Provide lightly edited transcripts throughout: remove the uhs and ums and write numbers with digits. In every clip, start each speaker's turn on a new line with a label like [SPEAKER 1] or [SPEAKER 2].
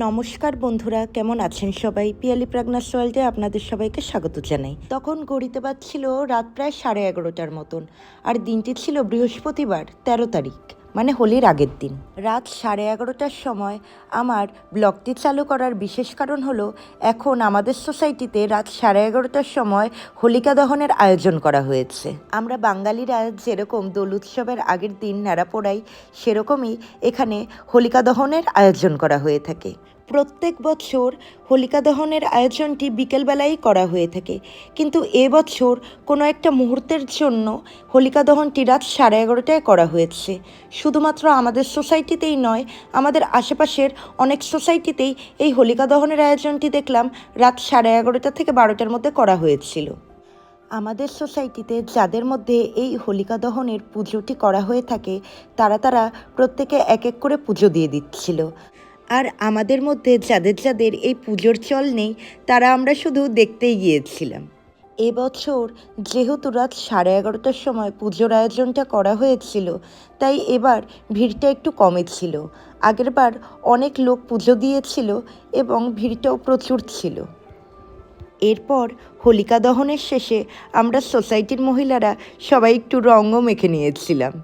[SPEAKER 1] নমস্কার বন্ধুরা, কেমন আছেন সবাই? পিয়ালি প্রাগনাস ওয়ার্ল্ডে আপনাদের সবাইকে স্বাগত জানাই। তখন ঘড়িতে বাজছিল রাত প্রায় 11:30টার মতন, আর দিনটি ছিল বৃহস্পতিবার 13 তারিখ, মানে হোলির আগের দিন। রাত 11:30টার সময় আমার ব্লগটি চালু করার বিশেষ কারণ হলো, এখন আমাদের সোসাইটিতে রাত 11:30টার সময় হোলিকা দহনের আয়োজন করা হয়েছে। আমরা বাঙালিরা যেরকম দোল উৎসবের আগের দিন ন্যাড়া পোড়াই, সেরকমই এখানে হোলিকা দহনের আয়োজন করা হয়ে থাকে। প্রত্যেক বছর হোলিকা দহনের আয়োজনটি বিকেলবেলাই করা হয়ে থাকে, কিন্তু এবছর কোনো একটা মুহূর্তের জন্য হোলিকা দহনটি রাত 11:30টায় করা হয়েছে। শুধুমাত্র আমাদের সোসাইটিতেই নয়, আমাদের আশেপাশের অনেক সোসাইটিতেই এই হোলিকা দহনের আয়োজনটি দেখলাম রাত 11:30 থেকে 12টার মধ্যে করা হয়েছিল। আমাদের সোসাইটিতে যাদের মধ্যে এই হোলিকা দহনের পুজোটি করা হয়ে থাকে, তারা প্রত্যেকে এক এক করে পুজো দিয়ে দিচ্ছিল। আর আমাদের মধ্যে যাদের এই পুজোর চল নেই, তারা আমরা শুধু দেখতেই গিয়েছিলাম। এবছর যেহেতু রাত 11:30টার সময় পুজোর আয়োজনটা করা হয়েছিল, তাই এবার ভিড়টা একটু কমেছিল। আগেরবার অনেক লোক পুজো দিয়েছিল এবং ভিড়টাও প্রচুর ছিল। এরপর হোলিকা দহনের শেষে আমরা সোসাইটির মহিলারা সবাই একটু রঙও মেখে নিয়েছিলাম।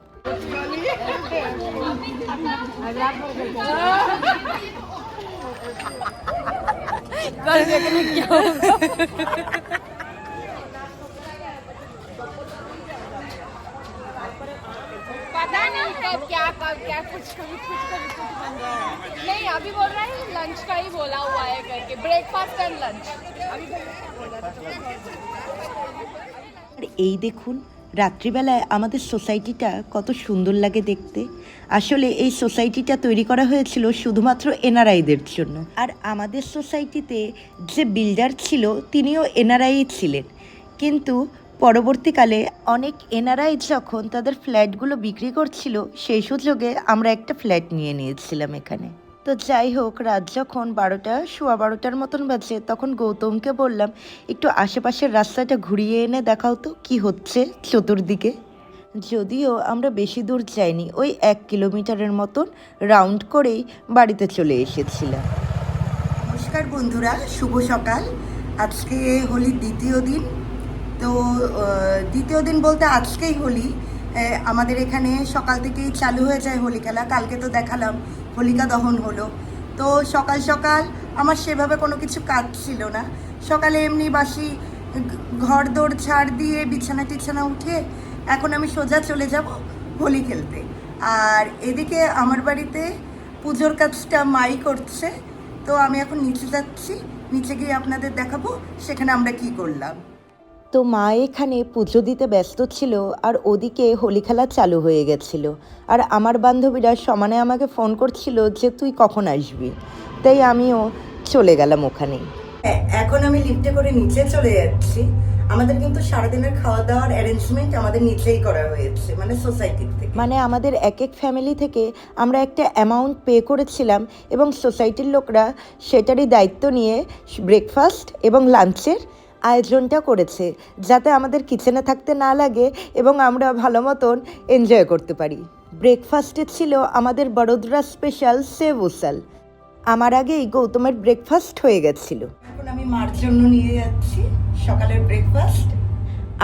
[SPEAKER 2] पता नहीं कब क्या कुछ बन रहा है। नहीं अभी बोल रहा है लंच का ही बोला हुआ है करके, ब्रेकफास्ट एंड लंच अभी
[SPEAKER 1] আর এই দেখুন, রাত্রিবেলায় আমাদের সোসাইটিটা কত সুন্দর লাগে দেখতে। আসলে এই সোসাইটিটা তৈরি করা হয়েছিল শুধুমাত্র এনআরআইদের জন্য। আর আমাদের সোসাইটিতে যে বিল্ডার ছিল, তিনিও এনআরআই ছিলেন, কিন্তু পরবর্তীকালে অনেক এনআরআই যখন তাদের ফ্ল্যাটগুলো বিক্রি করছিল, সেই সুযোগে আমরা একটা ফ্ল্যাট নিয়ে নিয়েছিলাম এখানে। তো যাই হোক, রাত যখন 12টার মতন বাজে, তখন গৌতমকে বললাম, একটু আশেপাশের রাস্তাটা ঘুরিয়ে এনে দেখাও তো কি হচ্ছে চতুর্দিকে। যদিও আমরা বেশি দূর যাইনি, ওই 1 কিলোমিটারের মতন রাউন্ড করেই বাড়িতে চলে এসেছিলাম। নমস্কার বন্ধুরা, শুভ সকাল। আজকে হোলির দ্বিতীয় দিন। তো দ্বিতীয় দিন বলতে আজকেই হোলি। আমাদের এখানে সকাল থেকেই চালু হয়ে যায় হোলি খেলা। কালকে তো দেখালাম হোলিকা দহন হলো। তো সকাল সকাল আমার সেভাবে কোনো কিছু কাজ ছিল না। সকালে এমনি বাসি ঘর দৌড় ঝাড় দিয়ে বিছানা টিছানা উঠে এখন আমি সোজা চলে যাব হোলি খেলতে। আর এদিকে আমার বাড়িতে পুজোর কাজটা মাই করছে। তো আমি এখন নিচে যাচ্ছি, নিচে গিয়ে আপনাদের দেখাবো সেখানে আমরা কি করলাম। তো মা এখানে পুজো দিতে ব্যস্ত ছিল, আর ওদিকে হোলি খেলা চালু হয়ে গেছিল। আর আমার বান্ধবীরা সমানে আমাকে ফোন করছিল যে তুই কখন আসবি, তাই আমিও চলে গেলাম ওখানে। এখন আমি লিফটে করে নিচে চলে যাচ্ছি। আমাদের কিন্তু সারাদিনের খাওয়া দাওয়ার অ্যারেঞ্জমেন্ট আমাদের নিচেই করা হয়েছে, মানে সোসাইটির থেকে। মানে আমাদের এক এক ফ্যামিলি থেকে আমরা একটা অ্যামাউন্ট পে করেছিলাম, এবং সোসাইটির লোকরা সেটারই দায়িত্ব নিয়ে ব্রেকফাস্ট এবং লাঞ্চের আয়োজনটা করেছে, যাতে আমাদের কিচেনে থাকতে না লাগে এবং আমরা ভালো মতন এনজয় করতে পারি। ব্রেকফাস্টে ছিল আমাদের বড়োদরা স্পেশাল সেভ উসাল। আমার আগেই গৌতমের ব্রেকফাস্ট হয়ে গেছিল। এখন আমি মার জন্য নিয়ে যাচ্ছি সকালের ব্রেকফাস্ট।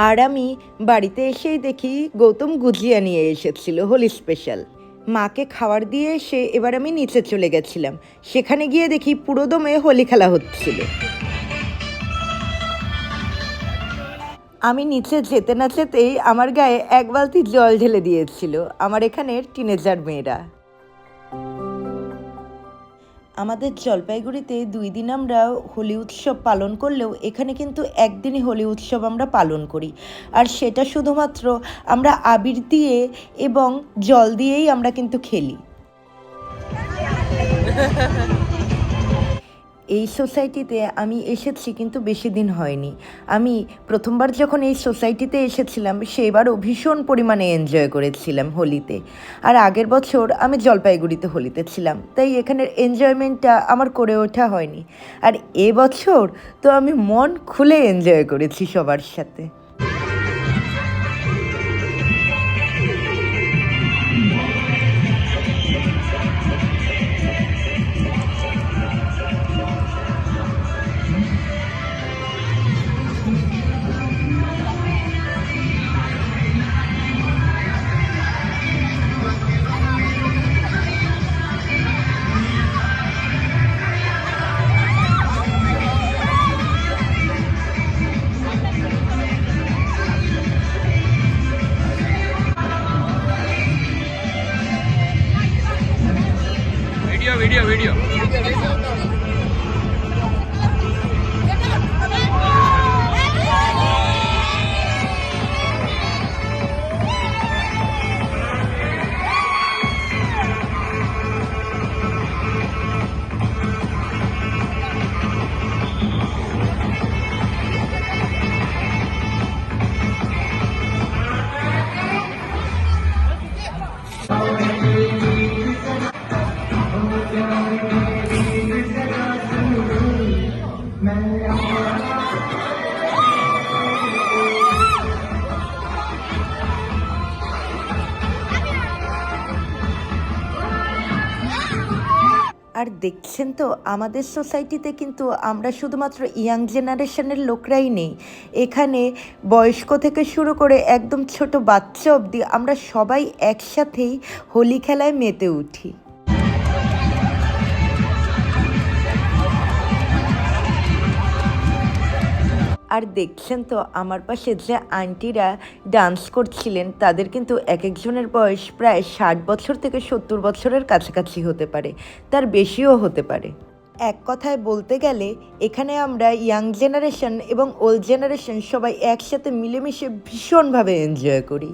[SPEAKER 1] আর আমি বাড়িতে এসেই দেখি গৌতম গুজিয়া নিয়ে এসেছিল হোলি স্পেশাল। মাকে খাবার দিয়ে এসে এবার আমি নিচে চলে গেছিলাম। সেখানে গিয়ে দেখি পুরোদমে হোলি খেলা হচ্ছিল। আমি নিচে যেতে না যেতেই আমার গায়ে 1 বালতি জল ঢেলে দিয়েছিল আমার এখানের টিনেজার মেয়েরা। আমাদের জলপাইগুড়িতে 2 দিন আমরা হোলি উৎসব পালন করলেও এখানে কিন্তু একদিনই হোলি উৎসব আমরা পালন করি। আর সেটা শুধুমাত্র আমরা আবির দিয়ে এবং জল দিয়েই আমরা কিন্তু খেলি। এই সোসাইটিতে আমি এসেছি কিন্তু বেশি দিন হয়নি। আমি প্রথমবার যখন এই সোসাইটিতে এসেছিলাম, সেবারও ভীষণ পরিমাণে এনজয় করেছিলাম হোলিতে। আর আগের বছর আমি জলপাইগুড়িতে হোলিতে ছিলাম, তাই এখানের এনজয়মেন্টটা আমার করে ওঠা হয়নি। আর এবছর তো আমি মন খুলে এনজয় করেছি সবার সাথে। আর দেখছেন তো আমাদের সোসাইটিতে কিন্তু আমরা শুধুমাত্র ইয়াং জেনারেশনের লোকরাই নেই, এখানে বয়স্ক থেকে শুরু করে একদম ছোট বাচ্চা অবধি আমরা সবাই একসাথেই হোলি খেলায় মেতে উঠি। আর দেখছেন তো আমার পাশে যে আন্টিরা ডান্স করছিলেন তাদের কিন্তু এক একজনের বয়স প্রায় 60 বছর থেকে 70 বছরের কাছাকাছি হতে পারে, তার বেশিও হতে পারে। এক কথায় বলতে গেলে এখানে আমরা ইয়াং জেনারেশন এবং ওল্ড জেনারেশন সবাই একসাথে মিলেমিশে ভীষণভাবে এনজয় করি।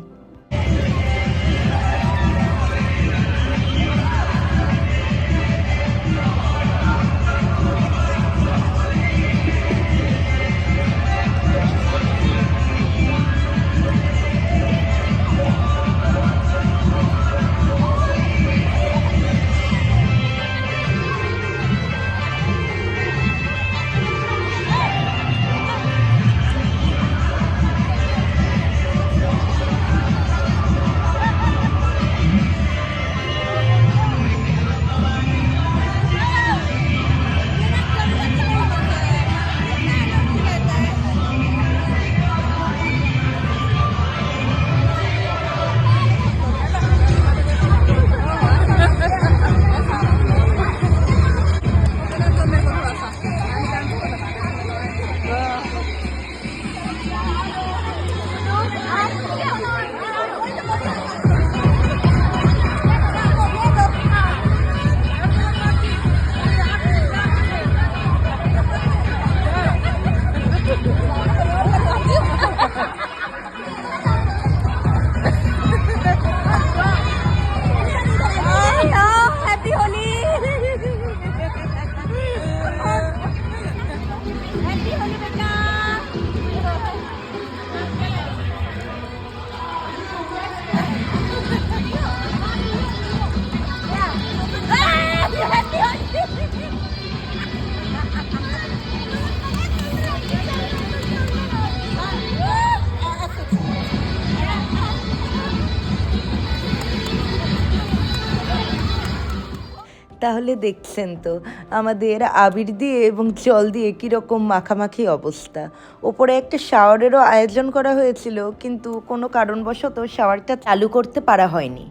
[SPEAKER 1] তাহলে দেখছেন তো আমাদের আবির দিয়ে এবং জল দিয়ে কীরকম মাখামাখি অবস্থা। ওপরে একটা শাওয়ারেরও আয়োজন করা হয়েছিল, কিন্তু কোনো কারণবশত শাওয়ারটা চালু করতে পারা হয়নি।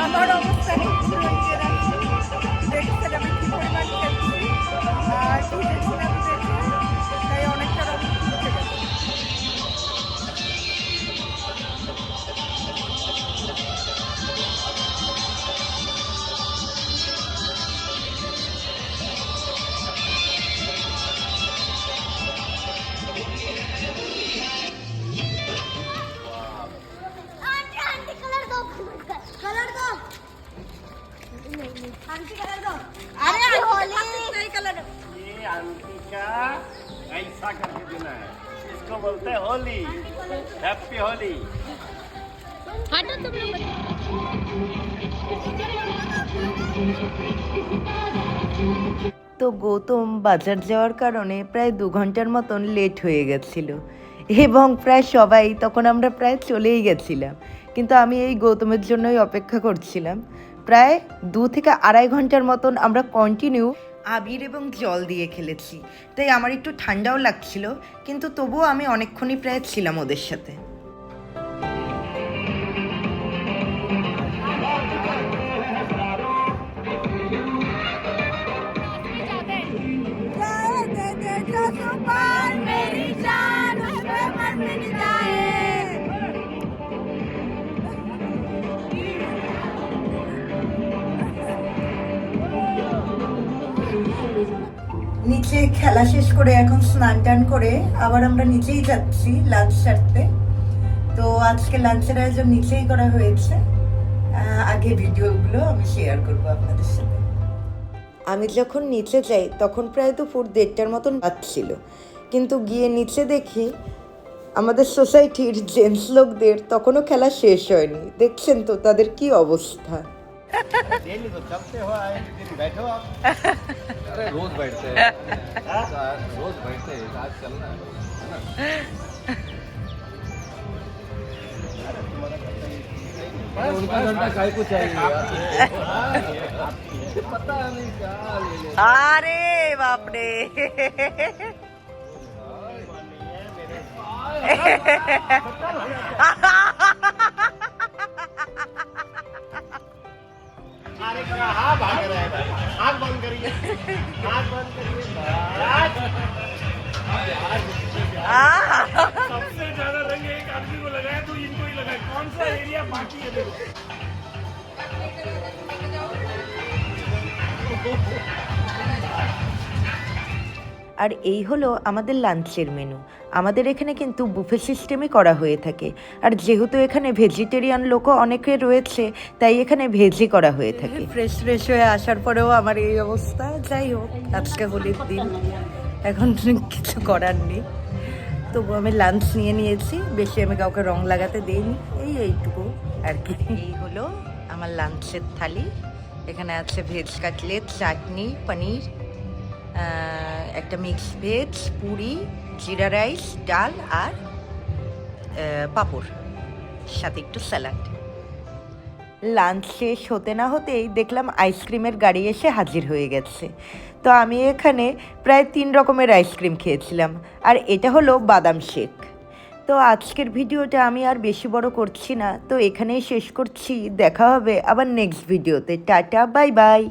[SPEAKER 3] আমার অবস্থা হচ্ছে দেখতে যাবে কি পরিমাণ খেলছি আর কি দেখছিলাম তাই অনেকটা রকম উঠে গেছে।
[SPEAKER 4] ये आंटी का ऐसा करके देना है, इसको बोलते हैं होली। हैप्पी होली।
[SPEAKER 1] তো গৌতম বাজার যাওয়ার কারণে প্রায় 2 ঘন্টার মতন লেট হয়ে গেছিল এবং প্রায় সবাই তখন আমরা প্রায় চলেই গেছিলাম, কিন্তু আমি এই গৌতমের জন্যই অপেক্ষা করছিলাম। প্রায় 2 থেকে 2.5 ঘন্টার মতন আমরা কন্টিনিউ আবির এবং জল দিয়ে খেলেছি, তাই আমার একটু ঠান্ডাও লাগছিল, কিন্তু তবুও আমি অনেকক্ষণই প্রায় ছিলাম ওদের সাথে। নিচে খেলা শেষ করে এখন স্নান টান করে আবার আমরা নিচেই যাচ্ছি লাঞ্চ সারতে। তো আজকে লাঞ্চের আয়োজন নিচেই করা হয়েছে। আগে ভিডিওগুলো আমি শেয়ার করবো আপনাদের সাথে। আমি যখন নিচে যাই তখন প্রায় দুপুর 1:30টার মতন বাজছিল, কিন্তু গিয়ে নিচে দেখি আমাদের সোসাইটির জেন্টস লোকদের তখনও খেলা শেষ হয়নি। দেখছেন তো তাদের কি অবস্থা।
[SPEAKER 4] डेली तो चलते हो आए दिन बैठो आप
[SPEAKER 5] अरे रोज बैठते हैं रोज बैठते हैं आज चलना है ना उनका घंटा काय को चाहिए पता नहीं क्या ले ले
[SPEAKER 1] আরে বাপরে,
[SPEAKER 4] अरे कहाँ भाग रहे हैं भाई आँख बंद करिए आँख बंद करिए सबसे ज्यादा रंग एक आदमी को लगाया तो इनको ही लगाए कौन सा एरिया बाकी है देखो
[SPEAKER 1] আর এই হলো আমাদের লাঞ্চের মেনু। আমাদের এখানে কিন্তু বুফে সিস্টেমই করা হয়ে থাকে, আর যেহেতু এখানে ভেজিটেরিয়ান লোকও অনেকে রয়েছে তাই এখানে ভেজই করা হয়ে থাকে। ফ্রেশ হয়ে আসার পরেও আমার এই অবস্থা। যাই হোক, আজকে হোলির দিন, এখন কিছু করার নেই। তবু আমি লাঞ্চ নিয়ে নিয়েছি, বেশি আমি কাউকে রং লাগাতে দিইনি, এইটুকু আর কি। এই হলো আমার লাঞ্চের থালি। এখানে আছে ভেজ কাটলেট, চাটনি, পনির, একটা মিক্স ভেজ, পুরি, জিরা রাইস, ডাল আর পাঁপড়, সাথে একটু স্যালাড। লাঞ্চ শেষ হতে না হতেই দেখলাম আইসক্রিমের গাড়ি এসে হাজির হয়ে গেছে। তো আমি এখানে প্রায় 3 রকমের আইসক্রিম খেয়েছিলাম, আর এটা হলো বাদাম শেক। তো আজকের ভিডিওটা আমি আর বেশি বড় করছি না, তো এখানেই শেষ করছি। দেখা হবে আবার নেক্সট ভিডিওতে। Tata, bye bye.